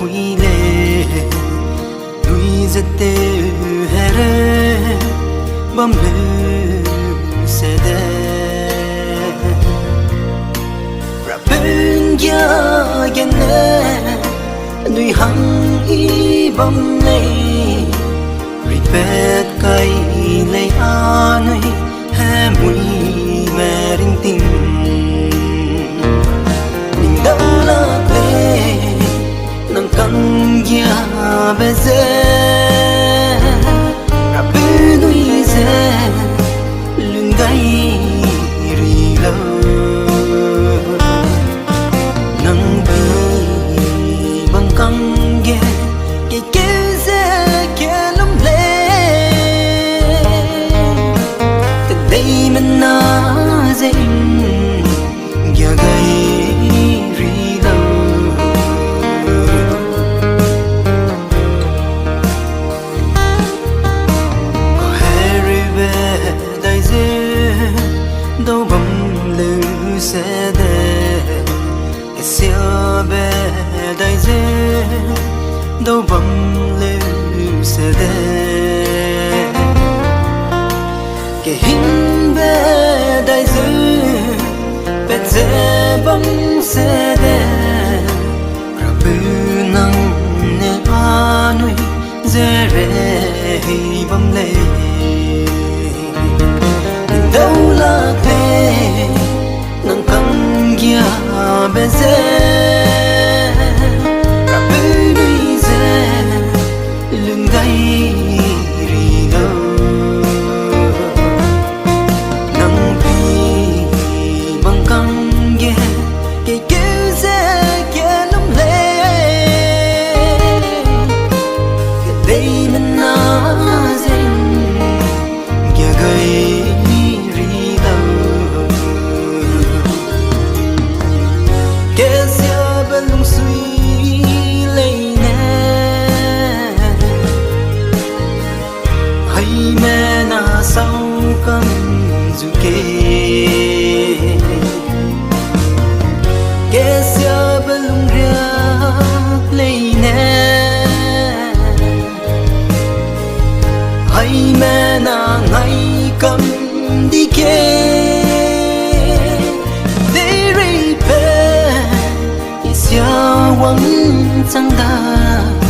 phui lệ lui giật tê hè rê bom lư sẽ đe ra bên kia gen nè đuôi hăng y bom lệ repeat cây lệ anui hè mùi mẹ rinh tình đâu là thế nang căng ya bê dê ra bê đuôi dê lưng gáy rì lơ nang bì bằng căng ghê kê kê dê kê lắm lê từ đây mình na dênh ya gáy đâu bấm lư sẽ đè cái xưa bé đại dê đâu bấm lư sẽ đè cái hình bé đại dê bé dê bấm sẽ đè ra bư năng nè anui dê rê bấm lê đâu là thế nang căng ya bê dê ra bê đuôi dê lưng gáy rì lơ nang bì bằng căng ghê kê kê dê kê lắm lê kê đây mình na dênh kê gây lung suy lây nè hay mẹ na sau cầm dù kê xia bên lung rác lây nè hay mẹ na ngay cầm đi kê Hãy subscribe cho kênh Kedei